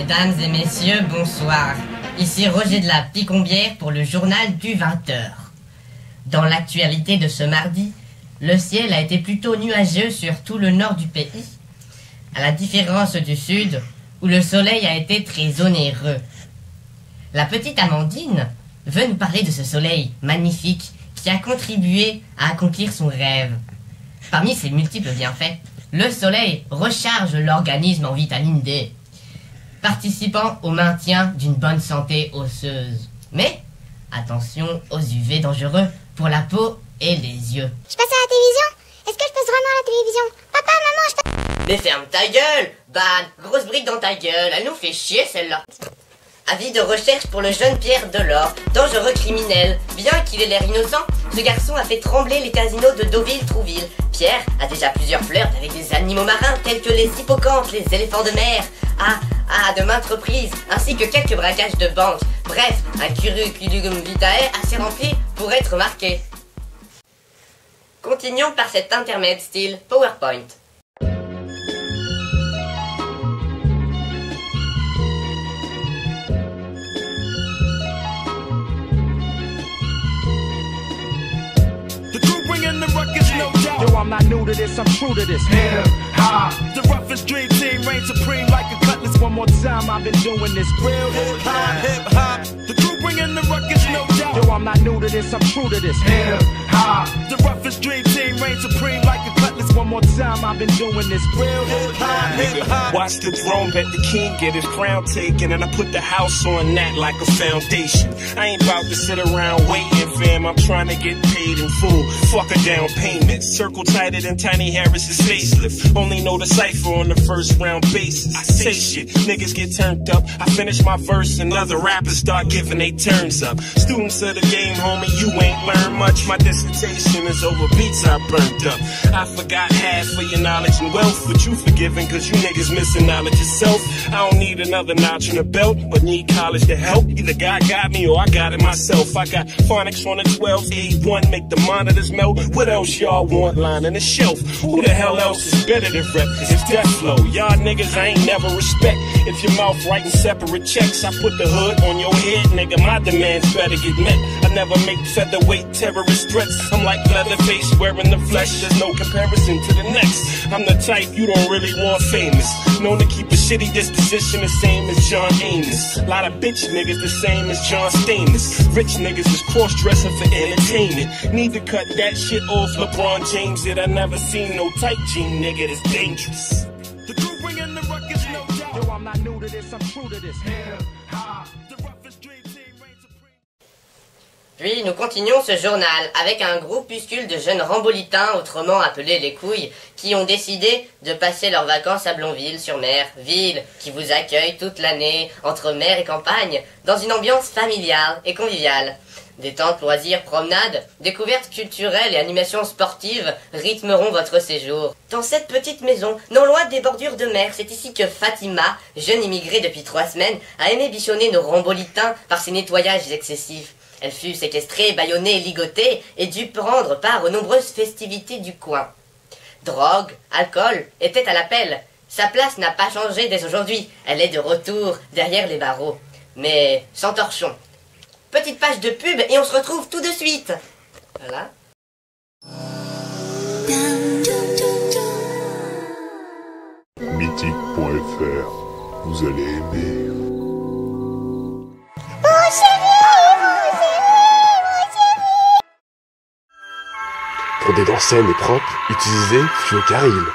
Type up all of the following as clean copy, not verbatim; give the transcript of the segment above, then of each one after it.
Mesdames et messieurs, bonsoir. Ici Roger de la Picombière pour le journal du 20h. Dans l'actualité de ce mardi, le ciel a été plutôt nuageux sur tout le nord du pays, à la différence du sud, où le soleil a été très onéreux. La petite Amandine veut nous parler de ce soleil magnifique qui a contribué à accomplir son rêve. Parmi ses multiples bienfaits, le soleil recharge l'organisme en vitamine D, participant au maintien d'une bonne santé osseuse. Mais attention aux UV dangereux pour la peau et les yeux. Je passe à la télévision? Est-ce que je passe vraiment à la télévision? Papa, maman, je passe... Mais ferme ta gueule, Ban, grosse brique dans ta gueule, elle nous fait chier celle-là. Avis de recherche pour le jeune Pierre Delors, dangereux criminel. Bien qu'il ait l'air innocent, ce garçon a fait trembler les casinos de Deauville-Trouville. Pierre a déjà plusieurs flirts avec des animaux marins tels que les hippocampes, les éléphants de mer, de maintes reprises, ainsi que quelques braquages de banque. Bref, un curriculum vitae assez rempli pour être marqué. Continuons par cet intermède style PowerPoint. Yo, I'm not new to this, I'm true to this. Hip hop. The roughest dream team reigns supreme like a cutlass. One more time, I've been doing this real hip hop. Hip hop. The crew bringing the ruckus, no doubt. Yo, I'm not new to this, I'm true to this. Hip hop. The roughest dream team reigns supreme like a cutlass. One more time, I've been doing this real hip hop. Hip hop. Watch the throne, bet the king get his crown taken, and I put the house on that like a foundation. I ain't about to sit around waiting, fam. I'm trying to get paid in full. Fuck a down payment. Circle tighter than Tiny Harris's facelift. Only know the cipher on the first round basis. I say shit, niggas get turned up. I finish my verse and other rappers start giving they turns up. Students of the game, homie, you ain't learned much. My dissertation is over beats I burnt up. I forgot half of your knowledge and wealth, but you forgiven cause you niggas missing knowledge yourself. I don't need another notch in the belt, but need college to help. Either God got me or I got it myself. I got phonics on the 12s, A1, make the monitors melt. What else y'all want lying on the shelf? Who the hell else is better than rep? It's Death Flow. Y'all niggas I ain't never respect. If your mouth writing separate checks, I put the hood on your head, nigga. My demands better get met. I never make featherweight terrorist threats. I'm like Leatherface wearing the flesh. There's no comparison to the next. I'm the type you don't really want famous. Known to keep a shitty disposition the same as John Amos. Lot of bitch niggas the same as John Stamos. Rich niggas is cross-dressing for entertainment. Need to cut that shit off. LeBron James did. I never seen no tight jean nigga that's dangerous. The crew bringing the ruckus, no doubt. Yo, I'm not new to this, I'm true to this. Hip hop. The roughest dream team reigns supreme. Puis nous continuons ce journal avec un groupuscule de jeunes rambolitains, autrement appelés les couilles, qui ont décidé de passer leurs vacances à Blonville-sur-Mer, ville qui vous accueille toute l'année, entre mer et campagne, dans une ambiance familiale et conviviale. Détente, loisirs, promenades, découvertes culturelles et animations sportives rythmeront votre séjour. Dans cette petite maison, non loin des bordures de mer, c'est ici que Fatima, jeune immigrée depuis 3 semaines, a aimé bichonner nos rambolitains par ses nettoyages excessifs. Elle fut séquestrée, bâillonnée, ligotée et dut prendre part aux nombreuses festivités du coin. Drogue, alcool étaient à l'appel. Sa place n'a pas changé dès aujourd'hui. Elle est de retour derrière les barreaux. Mais sans torchon. Petite page de pub et on se retrouve tout de suite. Voilà. Mythique.fr, vous allez aimer. Mon chéri, mon chéri, mon chéri. Pour des dents saines et propres, utilisez Fiocaril.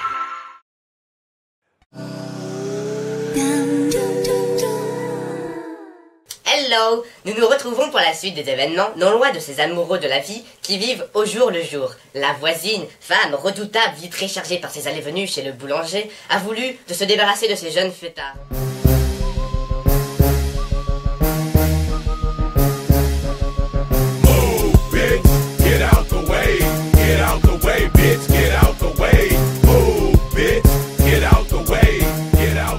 Hello! Nous nous retrouvons pour la suite des événements, non loin de ces amoureux de la vie qui vivent au jour le jour. La voisine, femme redoutable, vite très chargée par ses allées-venues chez le boulanger, a voulu de se débarrasser de ces jeunes fêtards. Move, bitch, get out the way, bitch, get out the way. Move, bitch, get out the way, bitch, get out.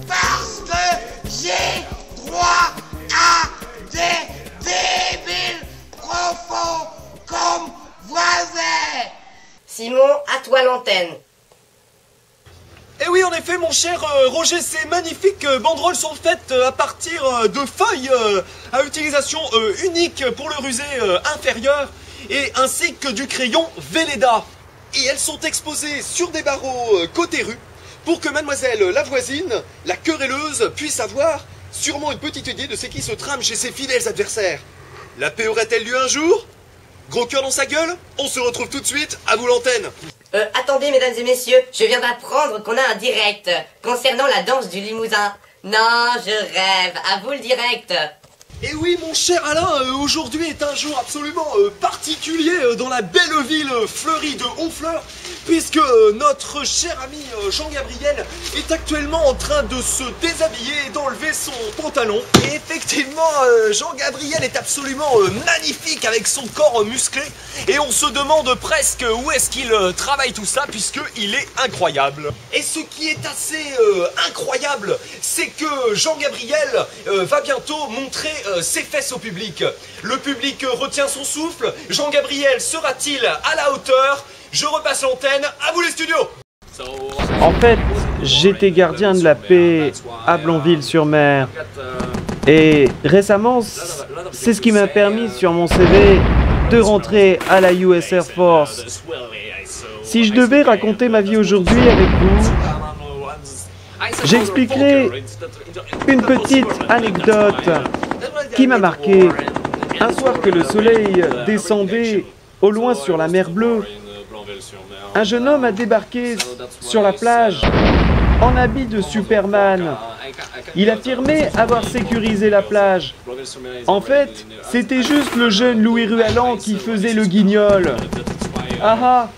Parce que j'ai droit à des débiles profonds comme voisins. l'antenne. Et oui, en effet, mon cher Roger, ces magnifiques banderoles sont faites à partir de feuilles à utilisation unique pour le rusé inférieur et ainsi que du crayon Velleda. Et elles sont exposées sur des barreaux côté rue pour que mademoiselle la voisine, la querelleuse, puisse avoir sûrement une petite idée de ce qui se trame chez ses fidèles adversaires. La paix aurait-elle lieu un jour? Gros cœur dans sa gueule? On se retrouve tout de suite, à vous l'antenne. Attendez, mesdames et messieurs, je viens d'apprendre qu'on a un direct concernant la danse du Limousin. Non, je rêve, à vous le direct. Et oui, mon cher Alain, aujourd'hui est un jour absolument particulier dans la belle ville fleurie de Honfleur, puisque notre cher ami Jean-Gabriel est actuellement en train de se déshabiller et d'enlever son pantalon. Et effectivement, Jean-Gabriel est absolument magnifique avec son corps musclé, et on se demande presque où est-ce qu'il travaille tout ça, puisqu'il est incroyable. Et ce qui est assez incroyable, c'est que Jean-Gabriel va bientôt montrer ses fesses au public. Le public retient son souffle. Jean-Gabriel sera-t-il à la hauteur? Je repasse l'antenne, à vous les studios. En fait, j'étais gardien de la paix à Blanville-sur-Mer. Et récemment, c'est ce qui m'a permis sur mon CV de rentrer à la US Air Force. Si je devais raconter ma vie aujourd'hui avec vous, j'expliquerai une petite anecdote qui m'a marqué. Un soir que le soleil descendait au loin sur la mer Bleue, un jeune homme a débarqué sur la plage en habit de Superman. Il affirmait avoir sécurisé la plage. En fait, c'était juste le jeune Louis Rualan qui faisait le guignol. Ah ah,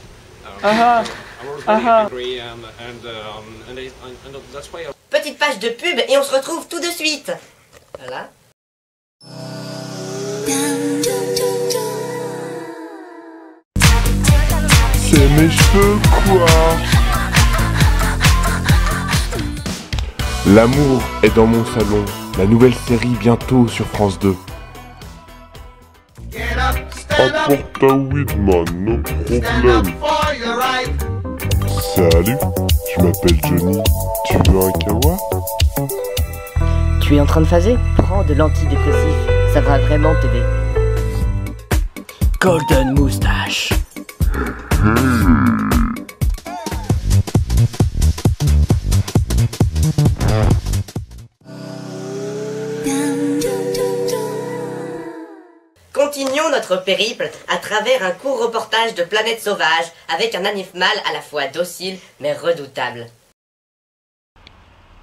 ah ah, ah ah. Petite page de pub et on se retrouve tout de suite. Voilà. C'est mes cheveux quoi? L'amour est dans mon salon. La nouvelle série bientôt sur France 2. Apporte ta weed man, no problème. Salut, je m'appelle Johnny. Tu veux un kawa? Tu es en train de phaser? Prends de l'antidépressif, ça va vraiment t'aider. Golden Moustache. Continuons notre périple à travers un court reportage de Planète Sauvage avec un animal à la fois docile mais redoutable.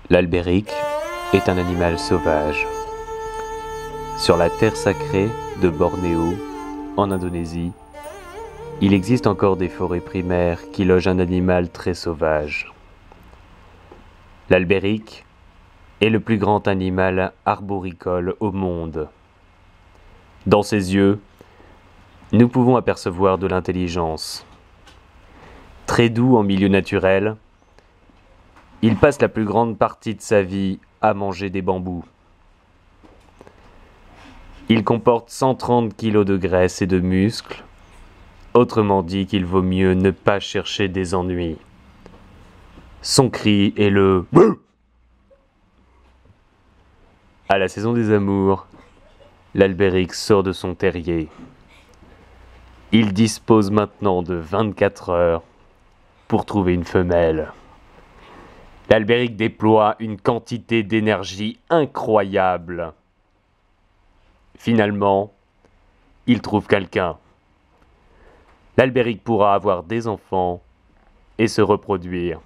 L'Albéric est un animal sauvage. Sur la terre sacrée de Bornéo, en Indonésie, il existe encore des forêts primaires qui logent un animal très sauvage. L'Albéric est le plus grand animal arboricole au monde. Dans ses yeux, nous pouvons apercevoir de l'intelligence. Très doux en milieu naturel, il passe la plus grande partie de sa vie à manger des bambous. Il comporte 130 kg de graisse et de muscles, autrement dit qu'il vaut mieux ne pas chercher des ennuis. Son cri est le bouh. À la saison des amours, l'Albéric sort de son terrier. Il dispose maintenant de 24 heures pour trouver une femelle. L'Albéric déploie une quantité d'énergie incroyable. Finalement, il trouve quelqu'un. L'Albéric pourra avoir des enfants et se reproduire.